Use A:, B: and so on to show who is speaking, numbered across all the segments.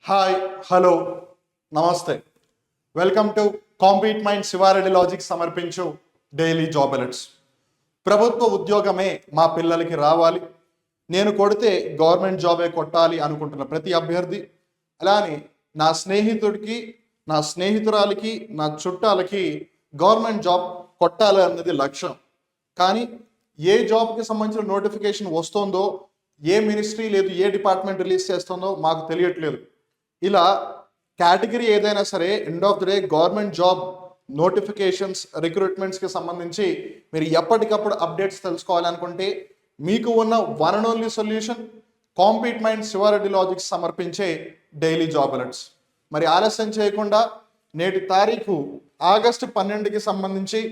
A: Hi hello నమస్తే welcome to compete mind Shiva Reddy logic సమర్పించు daily job alerts. ప్రభుత్వ ఉద్యోగమే మా పిల్లలకి రావాలి, నేను కొడితే గవర్నమెంట్ జాబే కొట్టాలి అనుకుంటున్న ప్రతి అభ్యర్థి, అలానే నా స్నేహితుడికి, నా స్నేహితురాలకి, నా చుట్టాలకి గవర్నమెంట్ జాబ్ కొట్టాలి అన్నది లక్ష్యం. కానీ ఏ జాబ్కి సంబంధించిన నోటిఫికేషన్ వస్తుందో, ఏ మినిస్ట్రీ లేదు ఏ డిపార్ట్మెంట్ రిలీజ్ చేస్తుందో మాకు తెలియట్లేదు. ఇలా కేటగిరీ ఏదైనా సరే end of the day government job notifications రిక్రూట్మెంట్స్కి సంబంధించి మీరు ఎప్పటికప్పుడు అప్డేట్స్ తెలుసుకోవాలనుకుంటే మీకు ఉన్న one and only solution compete mind Sivareddy logics సమర్పించే డైలీ జాబ్ అలర్ట్స్. మరి ఆలస్యం చేయకుండా నేటి తారీఖు ఆగస్టు 12కి సంబంధించి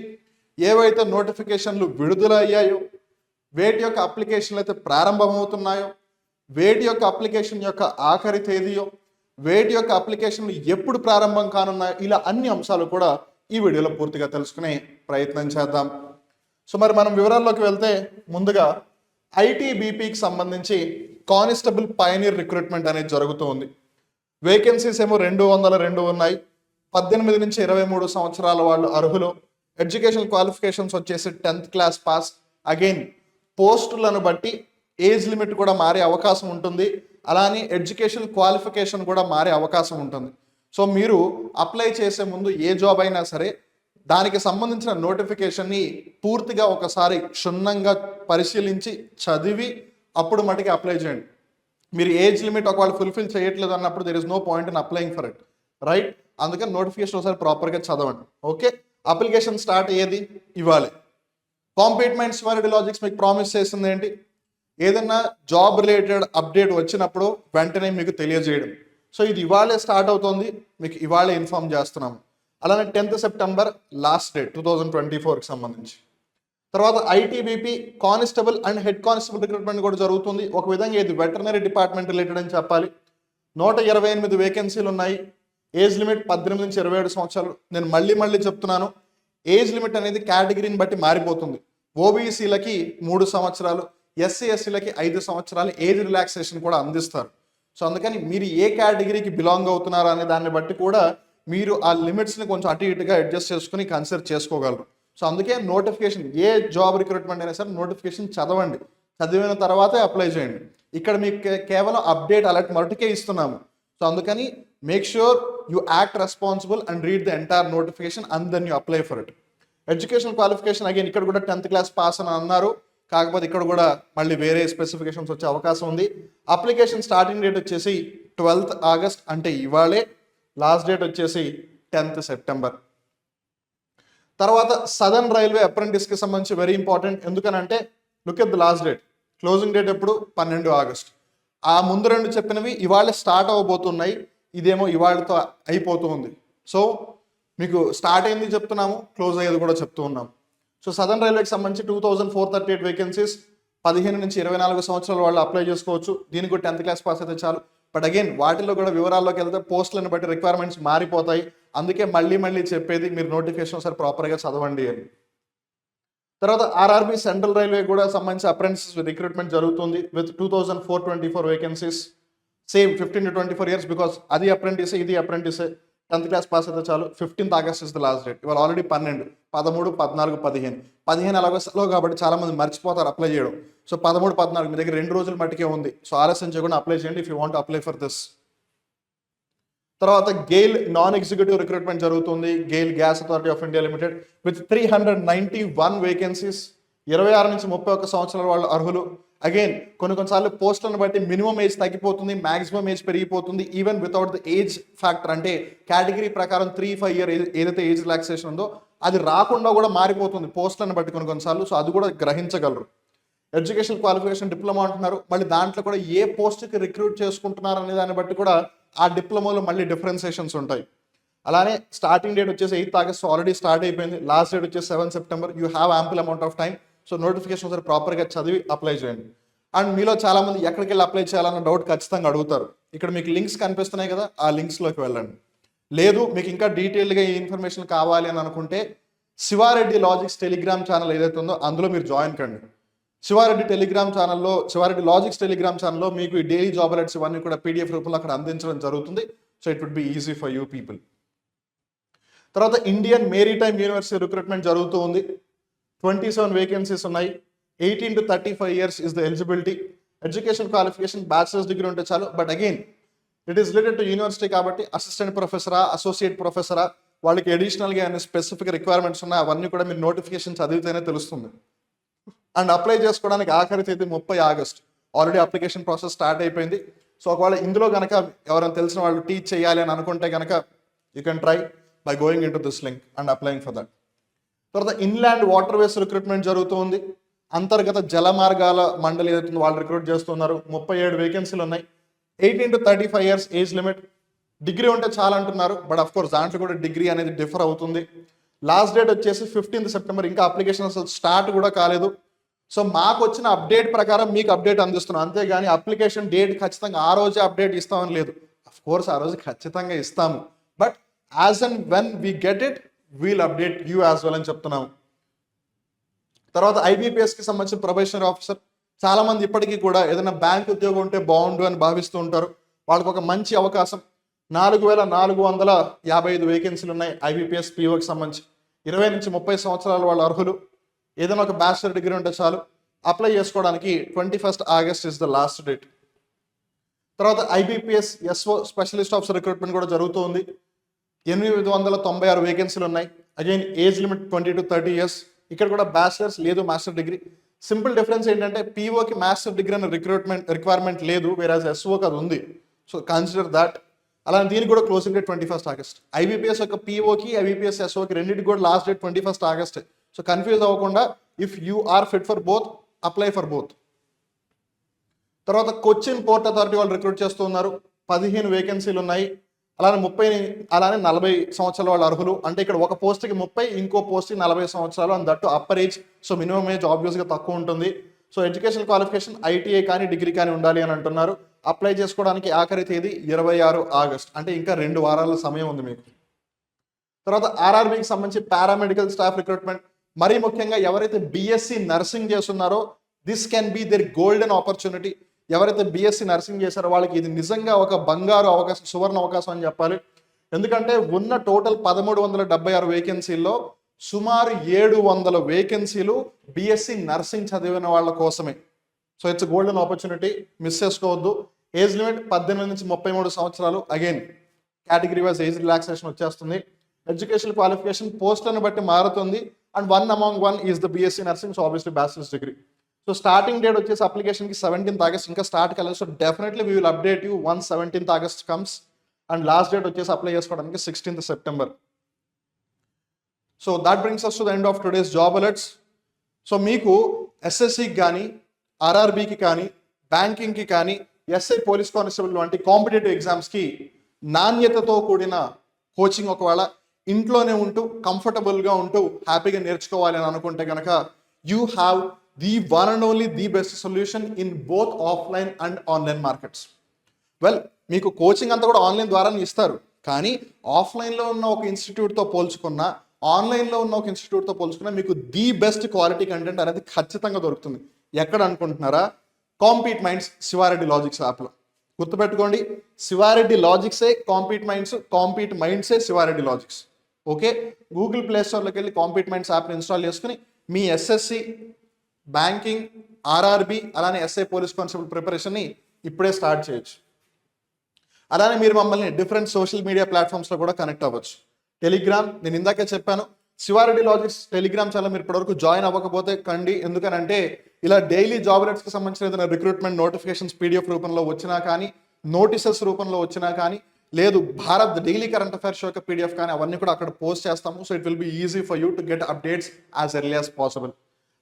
A: ఏవైతే నోటిఫికేషన్లు విడుదల అయ్యాయో, వేటి యొక్క అప్లికేషన్లు అయితే ప్రారంభమవుతున్నాయో, వేటి యొక్క అప్లికేషన్ యొక్క ఆఖరి తేదీయో, వేటి యొక్క అప్లికేషన్లు ఎప్పుడు ప్రారంభం కానున్నాయో, ఇలా అన్ని అంశాలు కూడా ఈ వీడియోలో పూర్తిగా తెలుసుకునే ప్రయత్నం చేద్దాం. సో మరి మనం వివరాల్లోకి వెళ్తే ముందుగా ఐటీబీపీకి సంబంధించి కానిస్టేబుల్ పయనీర్ రిక్రూట్మెంట్ అనేది జరుగుతూ ఉంది. వేకెన్సీస్ ఏమో 202 ఉన్నాయి. 18 నుంచి 23 సంవత్సరాల వాళ్ళు అర్హులు. ఎడ్యుకేషన్ క్వాలిఫికేషన్స్ వచ్చేసి 10th క్లాస్ పాస్. అగైన్ పోస్టులను బట్టి ఏజ్ లిమిట్ కూడా మారే అవకాశం ఉంటుంది, అలానే ఎడ్యుకేషన్ క్వాలిఫికేషన్ కూడా మారే అవకాశం ఉంటుంది. సో మీరు అప్లై చేసే ముందు ఏ జాబ్ అయినా సరే దానికి సంబంధించిన నోటిఫికేషన్ని పూర్తిగా ఒకసారి క్షుణ్ణంగా పరిశీలించి చదివి అప్పుడు మటుకి అప్లై చేయండి. మీరు ఏజ్ లిమిట్ ఒకవేళ ఫుల్ఫిల్ చేయట్లేదు అన్నప్పుడు there is no point in applying for it, right? అందుకని నోటిఫికేషన్ ఒకసారి ప్రాపర్గా చదవండి. ఓకే, అప్లికేషన్ స్టార్ట్ అయ్యేది ఇవ్వాలి. కాంపీట్ మైండ్ శివారెడ్డి లాజిక్స్ మీకు ప్రామిస్ చేసింది ఏంటి? ఏదైనా జాబ్ రిలేటెడ్ అప్డేట్ వచ్చినప్పుడు వెంటనే మీకు తెలియజేయడం. సో ఇది ఇవాళే స్టార్ట్ అవుతుంది, మీకు ఇవాళే ఇన్ఫార్మ్ చేస్తున్నాము. అలానే 10th సెప్టెంబర్ లాస్ట్ డేట్ 2024కి సంబంధించి. తర్వాత ITBP constable and head constable recruitment కూడా జరుగుతుంది. ఒక విధంగా ఇది వెటర్నరీ డిపార్ట్మెంట్ రిలేటెడ్ అని చెప్పాలి. 128 వేకెన్సీలు ఉన్నాయి. ఏజ్ లిమిట్ 18 నుంచి 27 సంవత్సరాలు. నేను మళ్ళీ చెప్తున్నాను, ఏజ్ లిమిట్ అనేది కేటగిరీని బట్టి మారిపోతుంది. ఓబీసీలకి 3 సంవత్సరాలు, ఎస్సీ ఎస్సీలకి 5 సంవత్సరాలు ఏజ్ రిలాక్సేషన్ కూడా అందిస్తారు. సో అందుకని మీరు ఏ కేటగిరీకి బిలాంగ్ అవుతున్నారో అనే దాన్ని బట్టి కూడా మీరు ఆ లిమిట్స్ని కొంచెం అటు ఇటుగా అడ్జస్ట్ చేసుకుని కన్సిడర్ చేసుకోగలరు. సో అందుకే నోటిఫికేషన్ ఏ జాబ్ రిక్రూట్మెంట్ అయినా సరే నోటిఫికేషన్ చదవండి, చదివిన తర్వాతే అప్లై చేయండి. ఇక్కడ మీకు కేవలం అప్డేట్ అలర్ట్ మరొకటే ఇస్తున్నాము. సో అందుకని make sure you act responsible and read the entire notification and then you apply for it. Education qualification again ఇక్కడ కూడా 10th క్లాస్ పాస్ అని అన్నారు, కాకపోతే ఇక్కడ కూడా మళ్ళీ వేరే స్పెసిఫికేషన్స్ వచ్చే అవకాశం ఉంది. అప్లికేషన్ స్టార్టింగ్ డేట్ వచ్చేసి 12th ఆగస్ట్ అంటే ఇవాళే. లాస్ట్ డేట్ వచ్చేసి 10th సెప్టెంబర్. తర్వాత సదర్న్ రైల్వే అప్రెంటిస్కి సంబంధించి వెరీ ఇంపార్టెంట్. ఎందుకనంటే look at the last date, closing date ఎప్పుడు? 12 ఆగస్ట్. ఆ ముందు రెండు చెప్పినవి ఇవాళ స్టార్ట్ అవ్వబోతున్నాయి, ఇదేమో ఇవాళతో అయిపోతుంది. సో మీకు స్టార్ట్ అయింది చెప్తున్నాము, క్లోజ్ అయ్యేది కూడా చెప్తూ ఉన్నాము. సో సదర్న్ రైల్వేకి సంబంధించి 2438 వేకెన్సీస్, 15 నుంచి 24 సంవత్సరాల వాళ్ళు అప్లై చేసుకోవచ్చు. దీనికి కూడా 10th క్లాస్ పాస్ అయితే చాలు. బట్ అగైన్ వాటిలో కూడా వివరాల్లోకి వెళ్తే పోస్టులను బట్టి రిక్వైర్మెంట్స్ మారిపోతాయి. అందుకే మళ్ళీ చెప్పేది మీరు నోటిఫికేషన్ ఒకసారి ప్రాపర్గా చదవండి అని. తర్వాత ఆర్ఆర్బి సెంట్రల్ రైల్వే కూడా సంబంధించి అప్రెంటిస్ రిక్రూట్మెంట్ జరుగుతుంది with 2424 vacancies. Same 15 to 24 years, because అది అప్రెంటిసే ఇది అప్రెంటిసే. 10th క్లాస్ పాస్ అయితే చాలు. 15th August is the last date. ఇవాళ ఆల్రెడీ 12, 13, 14, 15 అలాగే సెలవు కాబట్టి చాలా మంది మర్చిపోతారు అప్లై చేయడం. సో 13, 14 మీ దగ్గర 2 రోజుల మట్టుకే ఉంది. సో ఆలస్యం చేయకుండా అప్లై చేయండి if you want apply for this. తర్వాత గెయిల్ నాన్ ఎగ్జిక్యూటివ్ రిక్రూట్మెంట్ జరుగుతుంది. GAIL gas authority of India limited with 391 vacancies. 26 నుంచి 31 సంవత్సరాల వాళ్ళు అర్హులు. అగైన్ కొన్నిసార్లు పోస్టులను బట్టి మినిమం ఏజ్ తగ్గిపోతుంది, మాక్సిమం ఏజ్ పెరిగిపోతుంది. Even without the age factor, అంటే కేటగిరీ ప్రకారం 3-5 year ఏదైతే ఏజ్ రిలాక్సేషన్ ఉందో అది రాకుండా కూడా మారిపోతుంది పోస్టులను బట్టి కొన్నిసార్లు. సో అది కూడా గ్రహించగలరు. ఎడ్యుకేషన్ క్వాలిఫికేషన్ డిప్లొమా అంటున్నారు, మళ్ళీ దాంట్లో కూడా ఏ పోస్ట్కి రిక్రూట్ చేసుకుంటున్నారు అనే దాన్ని బట్టి కూడా ఆ డిప్లొమాలో మళ్ళీ డిఫరెన్సియేషన్స్ ఉంటాయి. అలానే స్టార్టింగ్ డేట్ వచ్చేసి 8th ఆగస్ట్ ఆల్రెడీ స్టార్ట్ అయిపోయింది. లాస్ట్ డేట్ వచ్చేసి 7th September. You have ample amount of time. So notification ఒకసారి ప్రాపర్గా చదివి అప్లై చేయండి. అండ్ మీలో చాలామంది ఎక్కడికి వెళ్ళి అప్లై చేయాలన్న డౌట్ ఖచ్చితంగా అడుగుతారు. ఇక్కడ మీకు లింక్స్ కనిపిస్తున్నాయి కదా, ఆ లింక్స్లోకి వెళ్ళండి. లేదు మీకు ఇంకా డీటెయిల్గా ఈ ఇన్ఫర్మేషన్ కావాలి అని అనుకుంటే శివారెడ్డి లాజిక్స్ టెలిగ్రామ్ ఛానల్ ఏదైతే ఉందో అందులో మీరు జాయిన్ కండి. శివారెడ్డి టెలిగ్రామ్ ఛానల్లో, శివారెడ్డి లాజిక్స్ టెలిగ్రామ్ ఛానల్లో మీకు ఈ డైలీ జాబ్ అలర్ట్స్ ఇవన్నీ కూడా పీడిఎఫ్ రూపంలో అక్కడ అందించడం జరుగుతుంది. So it would be easy for you people. తర్వాత ఇండియన్ మేరీటైమ్ యూనివర్సిటీ రిక్రూట్మెంట్ జరుగుతూ ఉంది. 27 వేకెన్సీస్ ఉన్నాయి. 18 to 35 years is the eligibility. Education qualification bachelors degree ఉంటే చాలు. But again it is related to university కాబట్టి అసిస్టెంట్ ప్రొఫెసరా, అసోసియేట్ ప్రొఫెసరా, వాళ్ళకి అడిషనల్గా ఏమైనా స్పెసిఫిక్ రిక్వైర్మెంట్స్ ఉన్నాయి అవన్నీ కూడా మీరు నోటిఫికేషన్ చదివితేనే తెలుస్తుంది. అండ్ అప్లై చేసుకోవడానికి ఆఖరి తేదీ 30 August. Already application process start అయిపోయింది. సో ఒకవేళ ఇందులో కనుక ఎవరైనా తెలిసిన వాళ్ళు టీచ్ చేయాలి అని అనుకుంటే కనుక you can try by going in to this link and applying for that. తర్వాత ఇన్లాండ్ వాటర్ వేస్ రిక్రూట్మెంట్ జరుగుతుంది. అంతర్గత జల మార్గాల మండలి ఏదైతుందో వాళ్ళు రిక్రూట్ చేస్తున్నారు. 37 వేకెన్సీలు ఉన్నాయి. 18 to 35 years age limit. Degree ఉంటే చాలా అంటున్నారు, బట్ అఫ్ కోర్స్ దాంట్లో కూడా డిగ్రీ అనేది డిఫర్ అవుతుంది. లాస్ట్ డేట్ వచ్చేసి 15th సెప్టెంబర్. ఇంకా అప్లికేషన్ అసలు స్టార్ట్ కూడా కాలేదు. సో మాకు వచ్చిన అప్డేట్ ప్రకారం మీకు అప్డేట్ అందిస్తున్నాం, అంతేగాని అప్లికేషన్ డేట్ ఖచ్చితంగా ఆ రోజే అప్డేట్ ఇస్తామని లేదు. అఫ్ కోర్స్ ఆ రోజు ఖచ్చితంగా ఇస్తాము, but as and when we get it we'll update you as well అని చెప్తున్నాము. తర్వాత ఐబీపీఎస్కి సంబంధించిన ప్రొబేషనరీ ఆఫీసర్, చాలా మంది ఇప్పటికీ కూడా ఏదైనా బ్యాంక్ ఉద్యోగం ఉంటే బాగుండు అని భావిస్తూ ఉంటారు. వాళ్ళకి ఒక మంచి అవకాశం. 4455 వేకెన్సీలు ఉన్నాయి ఐబీపీఎస్ పీఓకి సంబంధించి. 20 నుంచి 30 సంవత్సరాల వాళ్ళు అర్హులు. ఏదైనా ఒక బ్యాచిలర్ డిగ్రీ ఉంటే చాలు. అప్లై చేసుకోవడానికి 21st August is the last date. తర్వాత IBPS SO specialist officer recruitment కూడా జరుగుతుంది. 896 వేకెన్సీలు ఉన్నాయి. Again age limit 20 to 30 years. ఇక్కడ కూడా బ్యాచిలర్స్ లేదు మాస్టర్ డిగ్రీ. సింపుల్ డిఫరెన్స్ ఏంటంటే పీఓకి మాస్టర్ డిగ్రీ అనే రిక్వైర్మెంట్ లేదు, వేరాజ్ ఎస్ఓకి అది ఉంది. So consider that. అలానే దీనికి కూడా closing date 21st August. IBPS యొక్క పీఓకి, ఐబీపీఎస్ ఎస్ఓకి రెండింటికి కూడా last date 21st August. So confuse అవ్వకుండా if you are fit for both apply for both. తర్వాత కొచ్చిన్ పోర్ట్ అథారిటీ వాళ్ళు రిక్రూట్ చేస్తున్నారు. 15 వేకెన్సీలు ఉన్నాయి. అలానే 40 సంవత్సరాల వాళ్ళు అర్హులు. అంటే ఇక్కడ ఒక పోస్ట్కి 30, ఇంకో పోస్ట్కి 40 సంవత్సరాలు, and that upper age. So minimum age ఆబ్వియస్గా తక్కువ ఉంటుంది. సో ఎడ్యుకేషన్ క్వాలిఫికేషన్ ఐటీఐ కానీ డిగ్రీ కానీ ఉండాలి అని అంటున్నారు. అప్లై చేసుకోవడానికి ఆఖరి తేదీ 26 ఆగస్ట్. అంటే ఇంకా 2 వారాల సమయం ఉంది మీకు. తర్వాత ఆర్ఆర్బీకి సంబంధించి పారామెడికల్ స్టాఫ్ రిక్రూట్మెంట్. మరీ ముఖ్యంగా ఎవరైతే బీఎస్సీ నర్సింగ్ చేస్తున్నారో this can be their golden opportunity. ఎవరైతే బీఎస్సీ నర్సింగ్ చేశారో వాళ్ళకి ఇది నిజంగా ఒక బంగారు అవకాశం, సువర్ణ అవకాశం అని చెప్పాలి. ఎందుకంటే ఉన్న టోటల్ 1376 వేకెన్సీల్లో సుమారు 700 వేకెన్సీలు బీఎస్సీ నర్సింగ్ చదివిన వాళ్ళ కోసమే. So it's golden opportunity, miss చేసుకోవద్దు. ఏజ్ లిమిట్ 18 నుంచి 33 సంవత్సరాలు. Again category wise age relaxation వచ్చేస్తుంది. ఎడ్యుకేషన్ క్వాలిఫికేషన్ పోస్టులను బట్టి మారుతుంది. And one among one is the BSc nursing. So obviously bachelors degree. So starting date వచ్చేసి అప్లికేషన్కి 17th ఆగస్ట్. ఇంకా start కాలేదు. So definitely we will update you once 17th August comes. And last date వచ్చేసి apply చేసుకోవడానికి 16th September. So that brings us to the end of today's job alerts. So మీకు ఎస్ఎస్సికి కానీ, ఆర్ఆర్బీకి కానీ, బ్యాంకింగ్కి కానీ, ఎస్ఐ పోలీస్ కానిస్టేబుల్ వంటి కాంపిటేటివ్ ఎగ్జామ్స్కి నాణ్యతతో కూడిన కోచింగ్ ఒకవేళ ఇంట్లోనే ఉంటూ కంఫర్టబుల్గా ఉంటూ హ్యాపీగా నేర్చుకోవాలి అని అనుకుంటే కనుక you have the one and only the best solution in both offline and online markets. Well, మీకు కోచింగ్ అంతా కూడా ఆన్లైన్ ద్వారానే ఇస్తారు, కానీ ఆఫ్లైన్లో ఉన్న ఒక ఇన్స్టిట్యూట్తో పోల్చుకున్న, ఆన్లైన్లో ఉన్న ఒక ఇన్స్టిట్యూట్తో పోల్చుకున్న మీకు ది బెస్ట్ క్వాలిటీ కంటెంట్ అనేది ఖచ్చితంగా దొరుకుతుంది. ఎక్కడ అనుకుంటున్నారా? కాంపీట్ మైండ్స్ శివారెడ్డి లాజిక్స్ యాప్లో. గుర్తుపెట్టుకోండి, శివారెడ్డి లాజిక్సే కాంపీట్ మైండ్స్, కాంపీట్ మైండ్సే Shiva Reddy logics. Okay, Google play స్టోర్లోకి వెళ్ళి కాంపీట్ మైండ్స్ యాప్ని ఇన్స్టాల్ చేసుకుని మీ ఎస్ఎస్సి, బ్యాంకింగ్, ఆర్ఆర్బీ అలానే ఎస్ఐ పోలీస్ కానిస్టేబుల్ ప్రిపరేషన్ని ఇప్పుడే స్టార్ట్ చేయొచ్చు. అలానే మీరు మమ్మల్ని డిఫరెంట్ సోషల్ మీడియా ప్లాట్ఫామ్స్లో కూడా కనెక్ట్ అవ్వచ్చు. టెలిగ్రామ్, నేను ఇందాకే చెప్పాను, శివారెడ్డి లాజిక్స్ టెలిగ్రామ్ ఛానల్ మీరు ఇప్పటివరకు జాయిన్ అవ్వకపోతే కండి. ఎందుకనంటే ఇలా డైలీ జాబ్ అలర్ట్స్కి సంబంధించిన ఏదైనా రిక్రూట్మెంట్ నోటిఫికేషన్స్ పీడిఎఫ్ రూపంలో వచ్చినా కానీ, నోటీసెస్ రూపంలో వచ్చినా కానీ, లేదు భారత్ డైలీ కరెంట్ అఫైర్స్ యొక్క పీడిఎఫ్ కానీ, అవన్నీ కూడా అక్కడ పోస్ట్ చేస్తాము. So it will be easy for you to get updates as early as possible.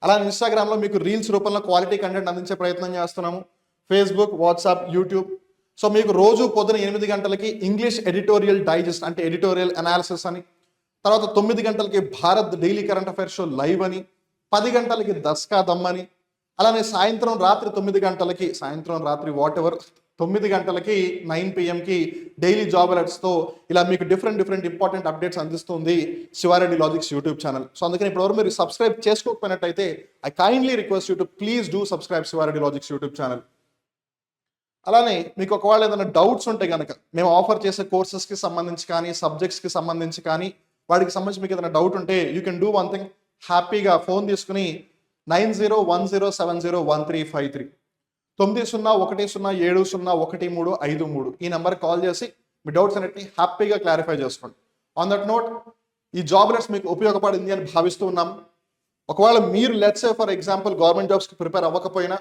A: అలానే ఇన్స్టాగ్రామ్లో మీకు రీల్స్ రూపంలో క్వాలిటీ కంటెంట్ అందించే ప్రయత్నం చేస్తున్నాము. Facebook, WhatsApp, YouTube. సో మీకు రోజు పొద్దున 8 గంటలకి ఇంగ్లీష్ ఎడిటోరియల్ డైజెస్ట్ అంటే ఎడిటోరియల్ అనాలిసిస్ అని, తర్వాత 9 గంటలకి Bharat daily current affairs show live అని, 10 గంటలకి దస్కా దమ్ అని, అలానే రాత్రి 9 గంటలకి, సాయంత్రం రాత్రి వాట్ ఎవర్ 9 గంటలకి 9 PM డైలీ జాబ్ అలర్ట్స్తో ఇలా మీకు డిఫరెంట్ ఇంపార్టెంట్ అప్డేట్స్ అందిస్తుంది Shiva Reddy logics YouTube channel. So అందుకని ఇప్పటివరకు మీరు సబ్స్క్రైబ్ చేసుకోకపోయినట్టయితే I kindly request you to please do subscribe Shiva Reddy logics YouTube channel. అలానే మీకు ఒకవేళ ఏదైనా డౌట్స్ ఉంటే కనుక మేము ఆఫర్ చేసే కోర్సెస్కి సంబంధించి కానీ సబ్జెక్ట్స్కి సంబంధించి కానీ వాటికి సంబంధించి మీకు ఏదైనా డౌట్ ఉంటే you can do one thing, హ్యాపీగా ఫోన్ తీసుకుని 9010701353 9010701353 ఈ నెంబర్కి కాల్ చేసి మీ డౌట్స్ అన్నిటిని హ్యాపీగా క్లారిఫై చేసుకోండి. ఆన్ దట్ నోట్, ఈ జాబ్ లెట్స్ మీకు ఉపయోగపడింది అని భావిస్తూ ఉన్నాం. ఒకవేళ మీరు let's say for example government జాబ్స్కి ప్రిపేర్ అవ్వకపోయినా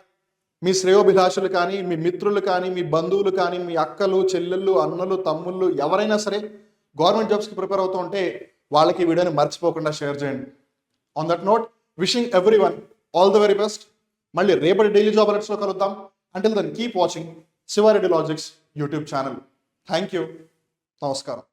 A: మీ శ్రేయోభిలాషులు కానీ, మీ మిత్రులు కానీ, మీ బంధువులు కానీ, మీ అక్కలు చెల్లెళ్ళు అన్నలు తమ్ముళ్ళు ఎవరైనా సరే గవర్నమెంట్ జాబ్స్కి ప్రిపేర్ అవుతూ ఉంటే వాళ్ళకి ఈ వీడియోని మర్చిపోకుండా షేర్ చేయండి. On that note, wishing everyone all the very best. మళ్ళీ రేపటి డైలీ జాబ్ అలర్ట్స్లో కలుద్దాం. Until then keep watching Shiva Reddy logics YouTube channel. Thank you. నమస్కారం.